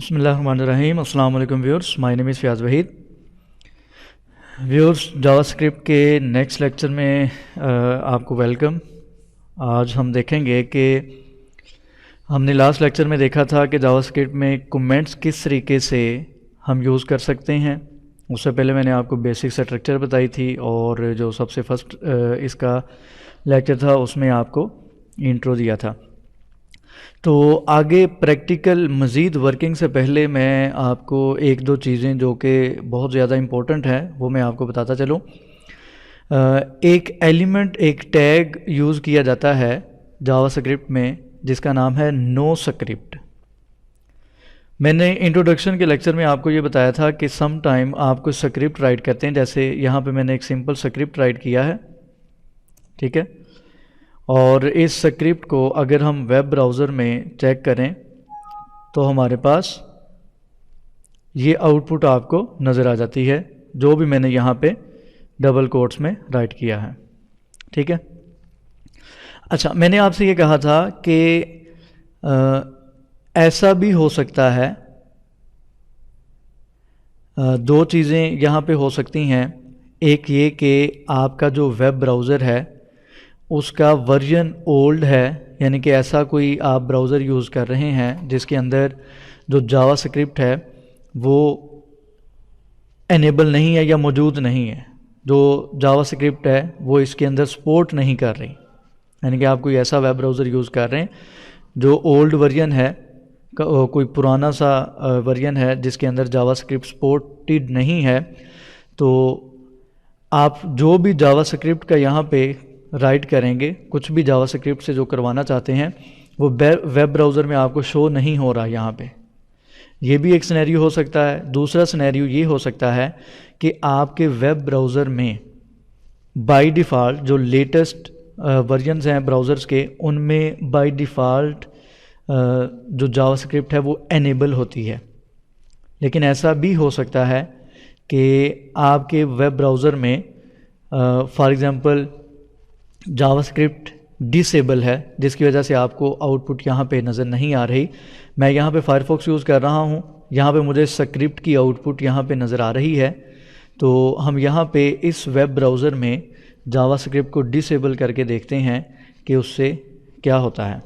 बिस्मिल्लाहिर्रहमानिर्रहीम। अस्सलाम वालेकुम viewers, my name is Fayyaz Waheed. Viewers, JavaScript के नेक्स्ट लेक्चर में आपको वेलकम। आज हम देखेंगे कि हमने लास्ट लेक्चर में देखा था कि जावास्क्रिप्ट में कमेंट्स किस तरीके से हम यूज़ कर सकते हैं। उससे पहले मैंने आपको बेसिक स्ट्रक्चर बताई थी और जो सबसे फर्स्ट इसका लेक्चर था उसमें आपको इंट्रो दिया था। तो आगे प्रैक्टिकल मज़ीद वर्किंग से पहले मैं आपको एक दो चीज़ें जो कि बहुत ज़्यादा इम्पोर्टेंट है वो मैं आपको बताता चलूँ। एक एलिमेंट, एक टैग यूज़ किया जाता है जावास्क्रिप्ट में जिसका नाम है नो स्क्रिप्ट। मैंने इंट्रोडक्शन के लेक्चर में आपको ये बताया था कि सम टाइम आप कोई स्क्रिप्ट राइट करते हैं, जैसे यहाँ पे मैंने एक सिंपल स्क्रिप्ट राइट किया है, ठीक है। और इस स्क्रिप्ट को अगर हम वेब ब्राउज़र में चेक करें तो हमारे पास ये आउटपुट आपको नज़र आ जाती है जो भी मैंने यहाँ पे डबल कोट्स में राइट किया है, ठीक है। अच्छा, मैंने आपसे ये कहा था कि ऐसा भी हो सकता है, दो चीज़ें यहाँ पे हो सकती हैं। एक ये कि आपका जो वेब ब्राउज़र है उसका वर्जन ओल्ड है, यानी कि ऐसा कोई आप ब्राउज़र यूज़ कर रहे हैं जिसके अंदर जो जावास्क्रिप्ट है वो एनेबल नहीं है या मौजूद नहीं है। जो जावास्क्रिप्ट है वो इसके अंदर सपोर्ट नहीं कर रही, यानी कि आप कोई ऐसा वेब ब्राउज़र यूज़ कर रहे हैं जो ओल्ड वर्जन है, कोई पुराना सा वर्जन है जिसके अंदर जावास्क्रिप्ट सपोर्टेड नहीं है। तो आप जो भी जावास्क्रिप्ट का यहाँ पे राइट करेंगे, कुछ भी जावास्क्रिप्ट से जो करवाना चाहते हैं वो वेब ब्राउज़र में आपको शो नहीं हो रहा यहाँ पे। ये भी एक सिनेरियो हो सकता है। दूसरा सिनेरियो ये हो सकता है कि आपके वेब ब्राउज़र में बाय डिफ़ॉल्ट जो लेटेस्ट वर्जन्स हैं ब्राउज़र्स के, उनमें बाय डिफ़ॉल्ट जो जावास्क्रिप्ट है वो एनेबल होती है। लेकिन ऐसा भी हो सकता है कि आपके वेब ब्राउज़र में फॉर एग्ज़ाम्पल जावास्क्रिप्ट डिसेबल है, जिसकी वजह से आपको आउटपुट यहाँ पे नज़र नहीं आ रही। मैं यहाँ पे फायरफॉक्स यूज़ कर रहा हूँ, यहाँ पे मुझे स्क्रिप्ट की आउटपुट यहाँ पे नज़र आ रही है। तो हम यहाँ पे इस वेब ब्राउज़र में जावास्क्रिप्ट को डिसेबल करके देखते हैं कि उससे क्या होता है।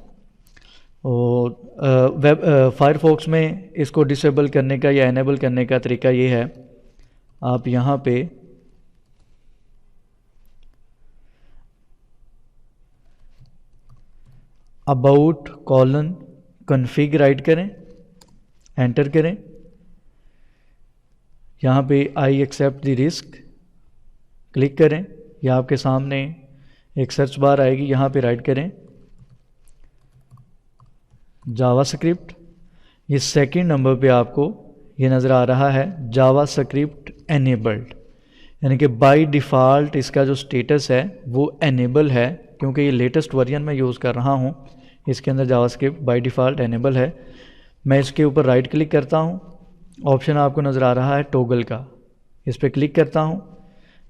और फायरफॉक्स में इसको डिसेबल करने का या एनेबल करने का तरीका ये है, आप यहाँ पे अबाउट कॉलन कन्फिग राइट करें, एंटर करें। यहाँ पे I accept the risk click करें। या आपके सामने एक सर्च बार आएगी, यहाँ पे राइट करें जावास्क्रिप्ट। ये सेकंड नंबर पे आपको ये नज़र आ रहा है जावास्क्रिप्ट एनेबल्ड, यानी कि बाय डिफ़ॉल्ट इसका जो स्टेटस है वो एनेबल है, क्योंकि ये लेटेस्ट वर्जन में यूज़ कर रहा हूँ। इसके अंदर जावास्क्रिप्ट बाय डिफ़ॉल्ट एनेबल है। मैं इसके ऊपर राइट क्लिक करता हूँ, ऑप्शन आपको नज़र आ रहा है टॉगल का, इस पर क्लिक करता हूँ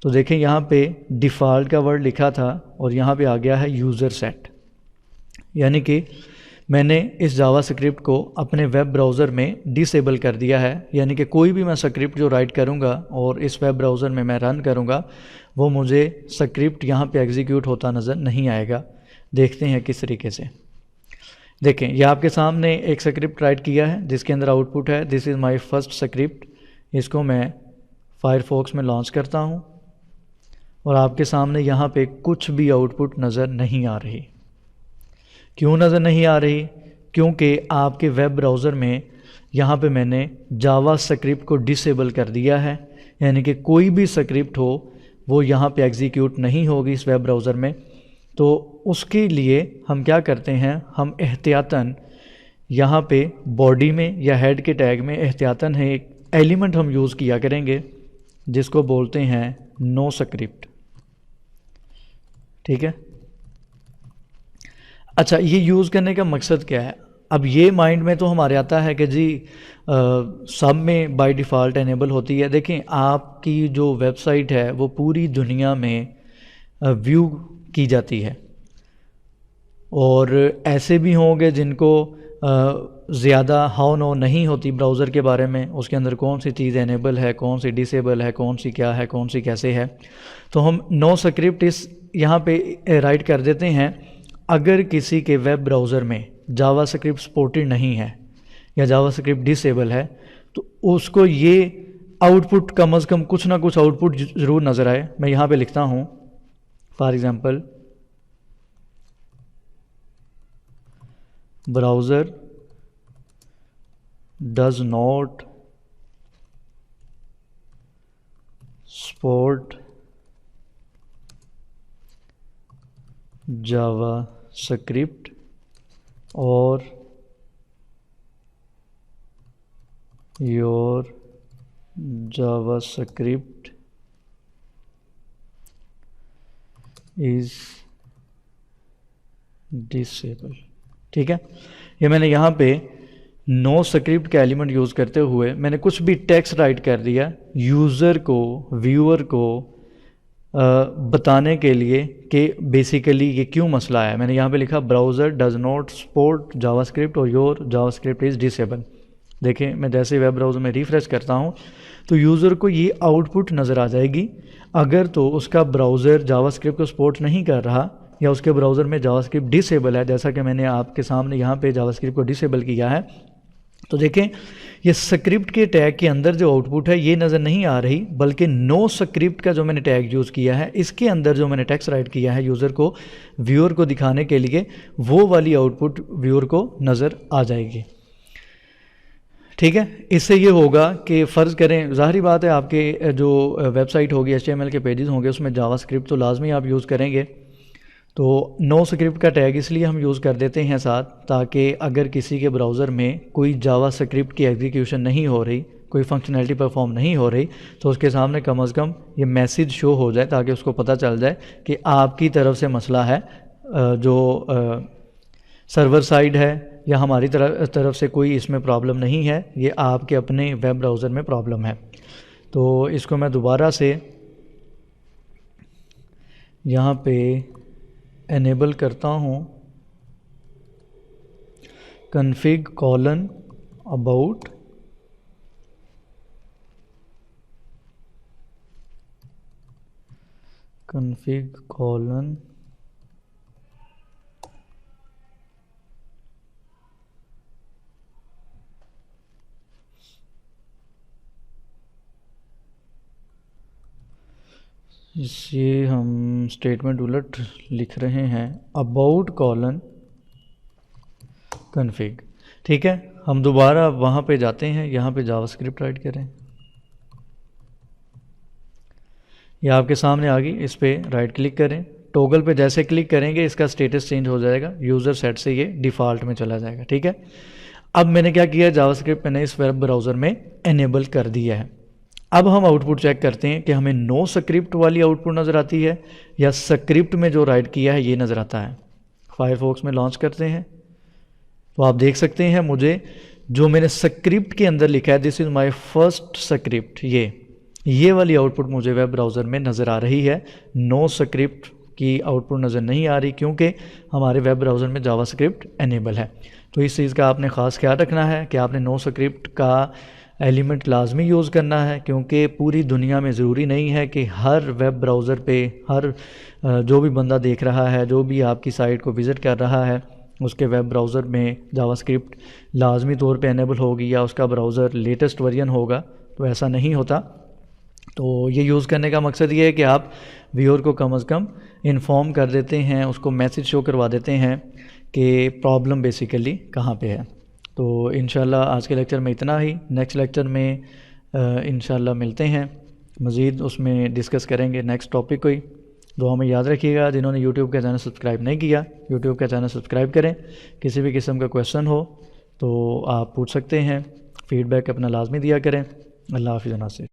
तो देखें यहाँ पे डिफ़ॉल्ट का वर्ड लिखा था और यहाँ पे आ गया है यूज़र सेट, यानी कि मैंने इस जावास्क्रिप्ट को अपने वेब ब्राउज़र में डिसेबल कर दिया है। यानी कि कोई भी मैं स्क्रिप्ट जो राइट करूँगा और इस वेब ब्राउज़र में मैं रन करूँगा वो मुझे स्क्रिप्ट यहाँ पे एग्जीक्यूट होता नज़र नहीं आएगा। देखते हैं किस तरीके से। देखें, ये आपके सामने एक स्क्रिप्ट राइट किया है जिसके अंदर आउटपुट है this is my first script. इसको मैं फायरफॉक्स में लॉन्च करता हूँ और आपके सामने यहाँ पे कुछ भी आउटपुट नज़र नहीं आ रही। क्यों नज़र नहीं आ रही? क्योंकि आपके वेब ब्राउज़र में यहाँ पे मैंने जावास्क्रिप्ट को डिसेबल कर दिया है, यानी कि कोई भी स्क्रिप्ट हो वो यहाँ पे एग्जीक्यूट नहीं होगी इस वेब ब्राउज़र में। तो उसके लिए हम क्या करते हैं, हम एहतियातन यहाँ पे बॉडी में या हेड के टैग में एहतियातन है एक एलिमेंट हम यूज़ किया करेंगे जिसको बोलते हैं नो स्क्रिप्ट, ठीक है। अच्छा, ये यूज़ करने का मकसद क्या है? अब ये माइंड में तो हमारे आता है कि जी सब में बाय डिफ़ॉल्ट एनेबल होती है। देखें, आपकी जो वेबसाइट है वो पूरी दुनिया में व्यू की जाती है और ऐसे भी होंगे जिनको زیادہ ہاؤ نو نہیں ہوتی براؤزر کے بارے میں، اس کے اندر کون سی چیز انیبل ہے، کون سی ڈسیبل ہے، کون سی کیا ہے، کون سی کیسے ہے، تو ہم نو اسکرپٹ اس یہاں پہ رائٹ کر دیتے ہیں۔ اگر کسی کے ویب براؤزر میں جاوا اسکرپٹ سپورٹڈ نہیں ہے یا جاوا اسکرپٹ ڈسیبل ہے تو اس کو یہ آؤٹ پٹ کم از کم کچھ نہ کچھ آؤٹ پٹ ضرور نظر آئے۔ میں یہاں پہ لکھتا ہوں for example browser does not support JavaScript اور your JavaScript is disable۔ ٹھیک ہے، یہ میں نے یہاں پہ نو اسکرپٹ کا ایلیمنٹ یوز کرتے ہوئے میں نے کچھ بھی ٹیکسٹ رائٹ کر دیا یوزر کو، ویور کو بتانے کے لیے کہ بیسیکلی یہ کیوں مسئلہ ہے۔ میں نے یہاں پہ لکھا browser does not support JavaScript or your JavaScript is disable. دیکھیں میں جیسے ویب براؤزر میں ریفریش کرتا ہوں تو یوزر کو یہ آؤٹ پٹ نظر آ جائے گی۔ اگر تو اس کا براؤزر جاوا اسکرپٹ کو سپورٹ نہیں کر رہا یا اس کے براؤزر میں جاوا اسکرپٹ ڈسیبل ہے، جیسا کہ میں نے آپ کے سامنے یہاں پہ جاوا اسکرپٹ کو ڈسیبل کیا ہے، تو دیکھیں یہ اسکرپٹ کے ٹیگ کے اندر جو آؤٹ پٹ ہے یہ نظر نہیں آ رہی، بلکہ نو اسکرپٹ کا جو میں نے ٹیگ یوز کیا ہے اس کے اندر جو میں نے ٹیکسٹ رائٹ کیا ہے یوزر کو، ویور کو دکھانے کے لیے، وہ والی آؤٹ پٹ ویور کو نظر آ جائے گی۔ ٹھیک ہے، اس سے یہ ہوگا کہ فرض کریں، ظاہری بات ہے آپ کے جو ویب سائٹ ہوگی HTML کے پیجز ہوں گے اس میں جاوا اسکرپٹ تو لازمی آپ یوز کریں گے، تو نو اسکرپٹ کا ٹیگ اس لیے ہم یوز کر دیتے ہیں ساتھ، تاکہ اگر کسی کے براؤزر میں کوئی جاوا اسکرپٹ کی ایگزیکیوشن نہیں ہو رہی، کوئی فنکشنلٹی پرفارم نہیں ہو رہی، تو اس کے سامنے کم از کم یہ میسیج شو ہو جائے تاکہ اس کو پتہ چل جائے کہ آپ کی طرف سے مسئلہ ہے، جو سرور سائڈ ہے یا ہماری طرف سے کوئی اس میں پرابلم نہیں ہے، یہ آپ کے اپنے ویب براؤزر میں پرابلم ہے۔ تو اس کو میں دوبارہ سے یہاں پہ انیبل کرتا ہوں، config about config یہ ہم اسٹیٹمنٹ الٹ لکھ رہے ہیں about config۔ ٹھیک ہے، ہم دوبارہ وہاں پہ جاتے ہیں، یہاں پہ جاوا اسکرپٹ رائٹ کریں، یہ آپ کے سامنے آ گئی، اس پہ رائٹ کلک کریں، ٹوگل پہ جیسے کلک کریں گے اس کا سٹیٹس چینج ہو جائے گا، یوزر سیٹ سے یہ ڈیفالٹ میں چلا جائے گا۔ ٹھیک ہے، اب میں نے کیا کیا، جاوا اسکرپٹ میں نے اس ویب براؤزر میں انیبل کر دیا ہے۔ اب ہم آؤٹ پٹ چیک کرتے ہیں کہ ہمیں نو اسکرپٹ والی آؤٹ پٹ نظر آتی ہے یا اسکرپٹ میں جو رائٹ کیا ہے یہ نظر آتا ہے۔ فائر فاکس میں لانچ کرتے ہیں تو آپ دیکھ سکتے ہیں مجھے جو میں نے اسکرپٹ کے اندر لکھا ہے دس از مائی فرسٹ اسکرپٹ، یہ والی آؤٹ پٹ مجھے ویب براؤزر میں نظر آ رہی ہے، نو اسکرپٹ کی آؤٹ پٹ نظر نہیں آ رہی کیونکہ ہمارے ویب براؤزر میں جاوا اسکرپٹ انیبل ہے۔ تو اس چیز کا آپ نے خاص خیال رکھنا ہے کہ آپ نے نو اسکرپٹ کا ایلیمنٹ لازمی یوز کرنا ہے، کیونکہ پوری دنیا میں ضروری نہیں ہے کہ ہر ویب براؤزر پہ ہر جو بھی بندہ دیکھ رہا ہے، جو بھی آپ کی سائٹ کو وزٹ کر رہا ہے، اس کے ویب براؤزر میں جاوا اسکرپٹ لازمی طور پہ انیبل ہوگی یا اس کا براؤزر لیٹسٹ ورژن ہوگا، تو ایسا نہیں ہوتا۔ تو یہ یوز کرنے کا مقصد یہ ہے کہ آپ ویور کو کم از کم انفارم کر دیتے ہیں، اس کو میسیج شو کروا دیتے ہیں کہ پرابلم بیسیکلی کہاں پہ ہے۔ تو انشاءاللہ آج کے لیکچر میں اتنا ہی، نیکسٹ لیکچر میں انشاءاللہ ملتے ہیں، مزید اس میں ڈسکس کریں گے نیکسٹ ٹاپک کو ہی۔ دعا میں یاد رکھیے گا، جنہوں نے یوٹیوب کا چینل سبسکرائب نہیں کیا یوٹیوب کا چینل سبسکرائب کریں، کسی بھی قسم کا کویشچن ہو تو آپ پوچھ سکتے ہیں، فیڈ بیک اپنا لازمی دیا کریں۔ اللہ حافظ ناصر۔